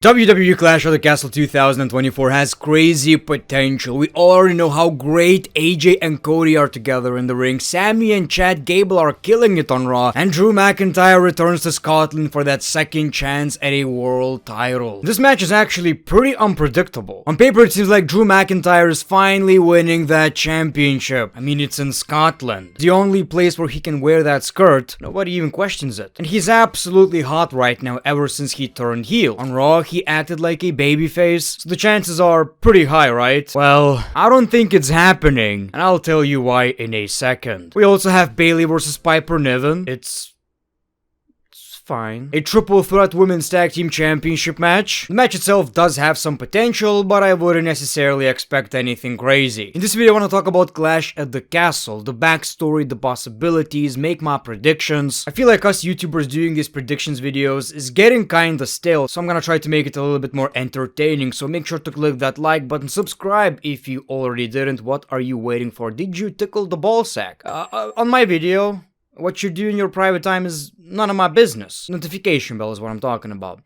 WWE Clash of the Castle 2024 has crazy potential. We already know how great AJ and Cody are together in the ring. Sami and Gable are killing it on Raw. And Drew McIntyre returns to Scotland for that second chance at a world title. This match is actually pretty unpredictable. On paper, it seems like Drew McIntyre is finally winning that championship. I mean, it's in Scotland. The only place where he can wear that skirt. Nobody even questions it. And he's absolutely hot right now ever since he turned heel. On Raw, he acted like a babyface, so the chances are pretty high, right? Well, I don't think it's happening, and I'll tell you why in a second. We also have Bayley versus Piper Niven. It's fine. A triple threat women's tag team championship match. The match itself does have some potential, but I wouldn't necessarily expect anything crazy. In this video, I want to talk about Clash at the Castle, the backstory, the possibilities, make my predictions. I feel like us YouTubers doing these predictions videos is getting kinda stale, so I'm gonna try to make it a little bit more entertaining, so make sure to click that like button, subscribe if you already didn't. What are you waiting for? Did you tickle the ball sack? On my video, what you do in your private time is none of my business. Notification bell is what I'm talking about.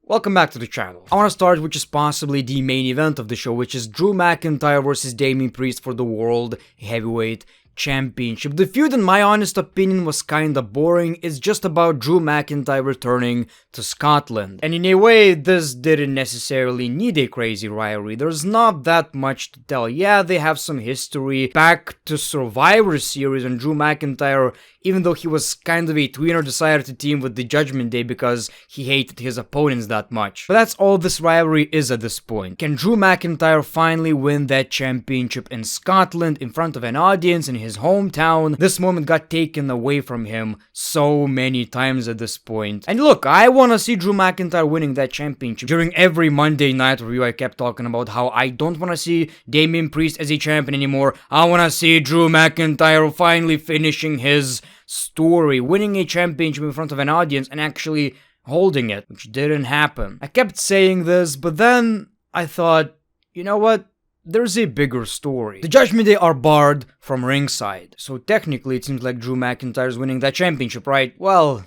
Welcome back to the channel. I want to start with just possibly the main event of the show, which is Drew McIntyre versus Damian for the World Heavyweight Championship. The feud, in my honest opinion, was kinda boring. It's just about Drew McIntyre returning to Scotland. And in a way, this didn't necessarily need a crazy rivalry. There's not that much to tell. Yeah, they have some history back to Survivor Series, and Drew McIntyre, even though he was kind of a tweener, decided to team with the Judgment Day because he hated his opponents that much. But that's all this rivalry is at this point. Can Drew McIntyre finally win that championship in Scotland in front of an audience in his hometown? This moment got taken away from him so many times at this point. And look, I want to see Drew McIntyre winning that championship. During every Monday night review, I kept talking about how I don't want to see Damian as a champion anymore. I want to see Drew McIntyre finally finishing his story, winning a championship in front of an audience and actually holding it, which didn't happen. I kept saying this, but then I thought, you know what? There's a bigger story. The Judgment Day are barred from ringside, so technically it seems like Drew McIntyre is winning that championship, right? Well,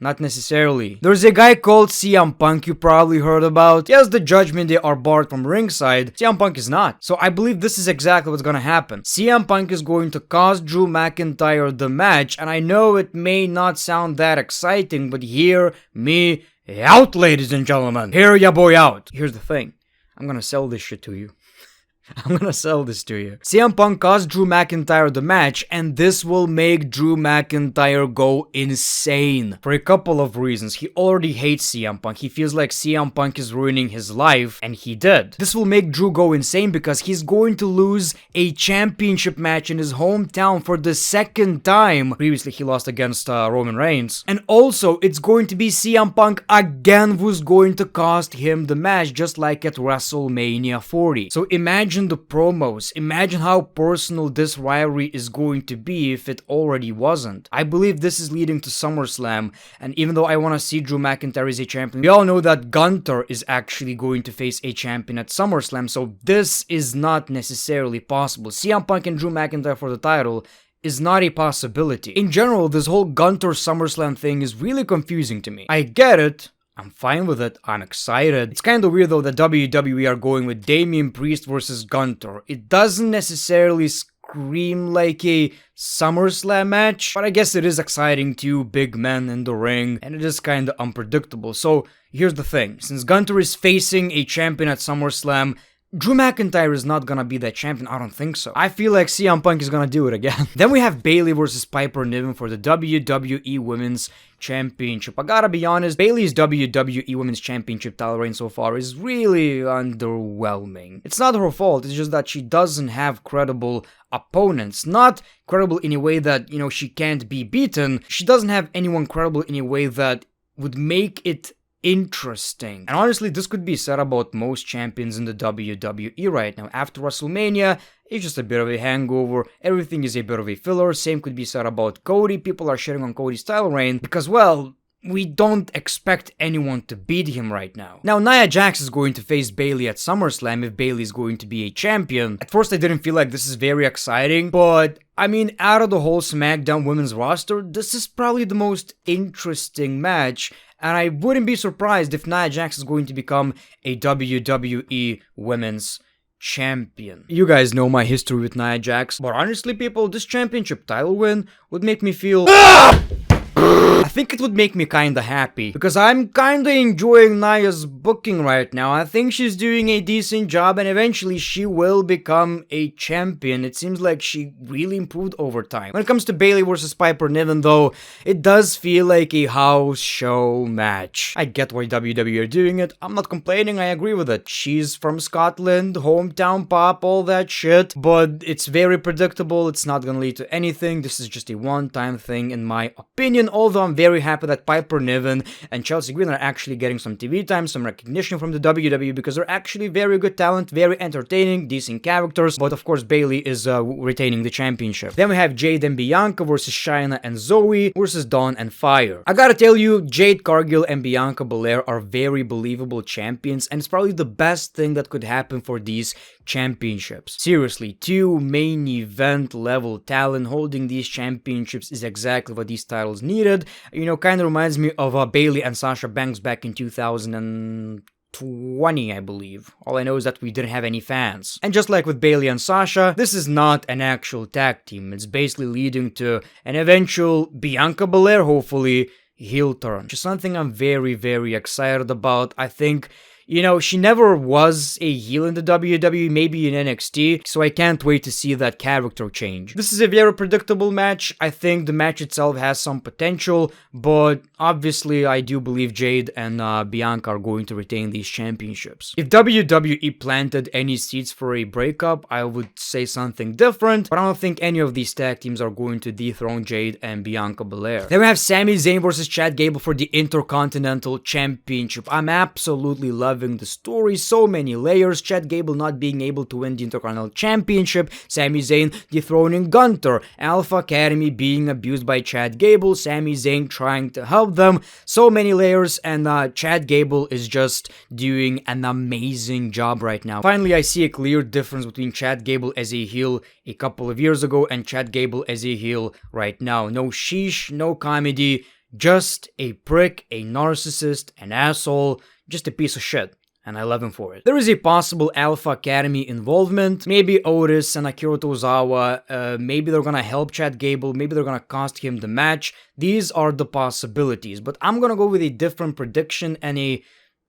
not necessarily. There's a guy called CM Punk you probably heard about. Yes, the Judgment Day are barred from ringside. CM Punk is not. So I believe this is exactly what's gonna happen. CM Punk is going to cost Drew McIntyre the match, and I know it may not sound that exciting, but hear me out, ladies and gentlemen. Hear ya boy out. Here's the thing. I'm gonna sell this shit to you. I'm gonna sell this to you. CM Punk cost Drew McIntyre the match, and this will make Drew McIntyre go insane. For a couple of reasons. He already hates CM Punk. He feels like CM Punk is ruining his life, and he did. This will make Drew go insane because he's going to lose a championship match in his hometown for the second time. Previously, he lost against Roman Reigns. And also, it's going to be CM Punk again who's going to cost him the match, just like at WrestleMania 40. So imagine the promos. Imagine how personal this rivalry is going to be if it already wasn't. I believe this is leading to SummerSlam, and even though I want to see Drew McIntyre as a champion, we all know that Gunther is actually going to face a champion at SummerSlam, so this is not necessarily possible. CM Punk and Drew McIntyre for the title is not a possibility. In general, this whole Gunther SummerSlam thing is really confusing to me. I get it. I'm fine with it. I'm excited. It's kind of weird though that WWE are going with Damian versus Gunther. It doesn't necessarily scream like a SummerSlam match, but I guess it is exciting. Two big men in the ring, and it is kind of unpredictable. So here's the thing. Since Gunther is facing a champion at SummerSlam, Drew McIntyre is not gonna be that champion. I don't think so. I feel like CM Punk is gonna do it again. Then we have Bayley versus Piper Niven for the WWE Women's Championship. I gotta be honest, Bayley's WWE Women's Championship title reign so far is really underwhelming. It's not her fault, it's just that she doesn't have credible opponents. Not credible in a way that, you know, she can't be beaten. She doesn't have anyone credible in a way that would make it interesting. And honestly, this could be said about most champions in the WWE right now. After WrestleMania, it's just a bit of a hangover. Everything is a bit of a filler. Same could be said about Cody. People are shitting on Cody's title reign because, well, we don't expect anyone to beat him right now. Now, Nia Jax is going to face Bayley at SummerSlam if Bayley is going to be a champion. At first, I didn't feel like this is very exciting, but I mean, out of the whole SmackDown women's roster, this is probably the most interesting match, and I wouldn't be surprised if Nia Jax is going to become a WWE women's champion. You guys know my history with Nia Jax, but honestly, people, this championship title win would make me feel... I think it would make me kinda happy, because I'm kinda enjoying Nia's booking right now. I think she's doing a decent job, and eventually she will become a champion. It seems like she really improved over time. When it comes to Bayley versus Piper Niven though, it does feel like a house show match. I get why WWE are doing it, I'm not complaining, I agree with it. She's from Scotland, hometown pop, all that shit, but it's very predictable, it's not gonna lead to anything. This is just a one-time thing in my opinion, although I'm very happy that Piper Niven and Chelsea Green are actually getting some TV time, some recognition from the WWE, because they're actually very good talent, very entertaining, decent characters, but of course Bayley is retaining the championship. Then we have Jade and Bianca versus Shayna and Zoey versus Dawn and Fyre. I gotta tell you, Jade, Cargill, and Bianca Belair are very believable champions, and it's probably the best thing that could happen for these championships. Seriously, two main event level talent holding these championships is exactly what these titles needed. You know, kind of reminds me of Bayley and Sasha Banks back in 2020, I believe. All I know is that we didn't have any fans. And just like with Bayley and Sasha, this is not an actual tag team. It's basically leading to an eventual Bianca Belair, hopefully, heel turn. Which is something I'm very, very excited about. I think, you know, she never was a heel in the WWE, maybe in NXT, so I can't wait to see that character change. This is a very predictable match. I think the match itself has some potential, but obviously I do believe Jade and Bianca are going to retain these championships. If WWE planted any seeds for a breakup, I would say something different, but I don't think any of these tag teams are going to dethrone Jade and Bianca Belair. Then we have Sami Zayn versus Chad Gable for the Intercontinental Championship. I'm absolutely loving the story, so many layers. Chad Gable not being able to win the Intercontinental Championship, Sami Zayn dethroning Gunther, Alpha Academy being abused by Chad Gable, Sami Zayn trying to help them, so many layers, and Chad Gable is just doing an amazing job right now. Finally, I see a clear difference between Chad Gable as a heel a couple of years ago and Chad Gable as a heel right now. No sheesh, no comedy, just a prick, a narcissist, an asshole, just a piece of shit, and I love him for it. There is a possible Alpha Academy involvement, maybe Otis and Akira Tozawa, maybe they're gonna help Chad Gable, maybe they're gonna cost him the match. These are the possibilities, but I'm gonna go with a different prediction and a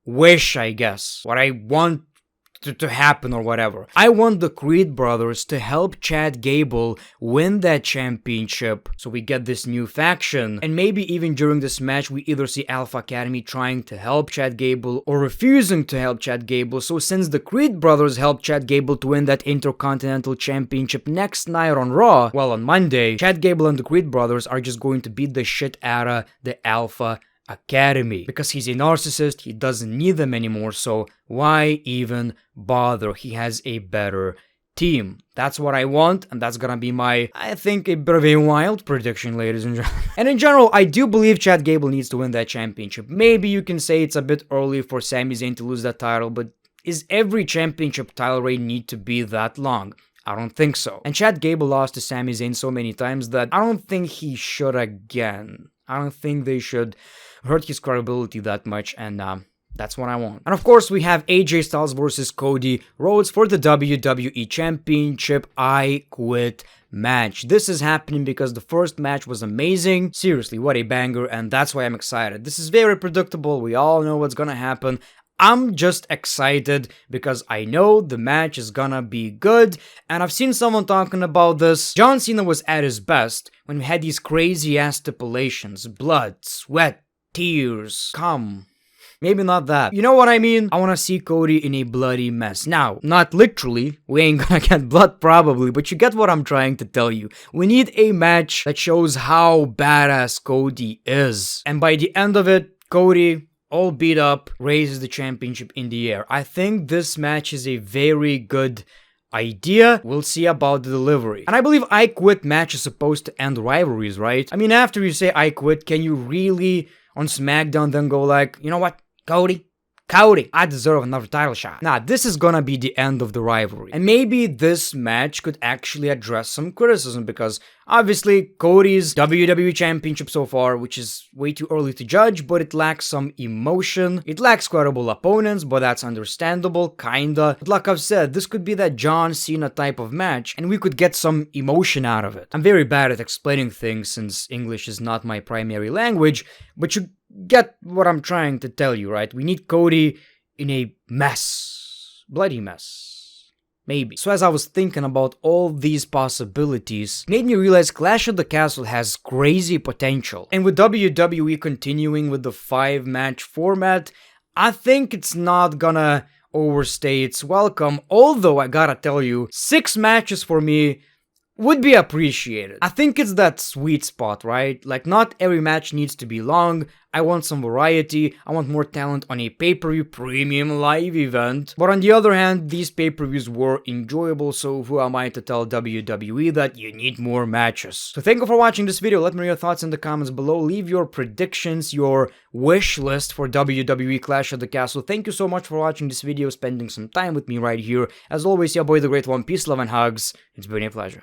wish, I guess, what I want to happen or whatever. I want the Creed brothers to help Chad Gable win that championship so we get this new faction, and maybe even during this match we either see Alpha Academy trying to help Chad Gable or refusing to help Chad Gable. So since the Creed brothers helped Chad Gable to win that Intercontinental Championship next night on Raw, well, on Monday, Chad Gable and the Creed brothers are just going to beat the shit out of the Alpha Academy, because he's a narcissist, he doesn't need them anymore, so why even bother? He has a better team. That's what I want, and that's gonna be my, I think, a bit of a wild prediction, ladies and gentlemen. And in general, I do believe Chad Gable needs to win that championship. Maybe you can say it's a bit early for Sami Zayn to lose that title, but is every championship title reign need to be that long? I don't think so. And Chad Gable lost to Sami Zayn so many times that I don't think he should again. I don't think they should hurt his credibility that much, and that's what I want. And of course, we have AJ Styles versus Cody Rhodes for the WWE Championship I Quit match. This is happening because the first match was amazing. Seriously, what a banger, and that's why I'm excited. This is very predictable. We all know what's gonna happen. I'm just excited because I know the match is gonna be good, and I've seen someone talking about this. John Cena was at his best when we had these crazy ass stipulations, blood, sweat, tears, cum. Maybe not that. You know what I mean? I wanna see Cody in a bloody mess. Now, not literally, we ain't gonna get blood probably, but you get what I'm trying to tell you. We need a match that shows how badass Cody is. And by the end of it, Cody, all beat up, raises the championship in the air. I think this match is a very good idea. We'll see about the delivery. And I believe I Quit match is supposed to end rivalries, right? I mean, after you say I quit, can you really on SmackDown, then go like, you know what, Cody, I deserve another title shot. Nah, this is gonna be the end of the rivalry. And maybe this match could actually address some criticism, because obviously Cody's WWE Championship so far, which is way too early to judge, but it lacks some emotion. It lacks credible opponents, but that's understandable, kinda. But like I've said, this could be that John Cena type of match, and we could get some emotion out of it. I'm very bad at explaining things since English is not my primary language, but you get what I'm trying to tell you, right? We need Cody in a mess. Bloody mess. Maybe. So as I was thinking about all these possibilities, it made me realize Clash at the Castle has crazy potential. And with WWE continuing with the 5-match format, I think it's not gonna overstay its welcome, although I gotta tell you, 6 matches for me would be appreciated. I think it's that sweet spot, right? Like, not every match needs to be long. I want some variety. I want more talent on a pay-per-view premium live event. But on the other hand, these pay-per-views were enjoyable, so who am I to tell WWE that you need more matches? So thank you for watching this video. Let me know your thoughts in the comments below. Leave your predictions, your wish list for WWE Clash at the Castle. Thank you so much for watching this video, spending some time with me right here. As always, your boy, The Great One. Peace, love, and hugs. It's been a pleasure.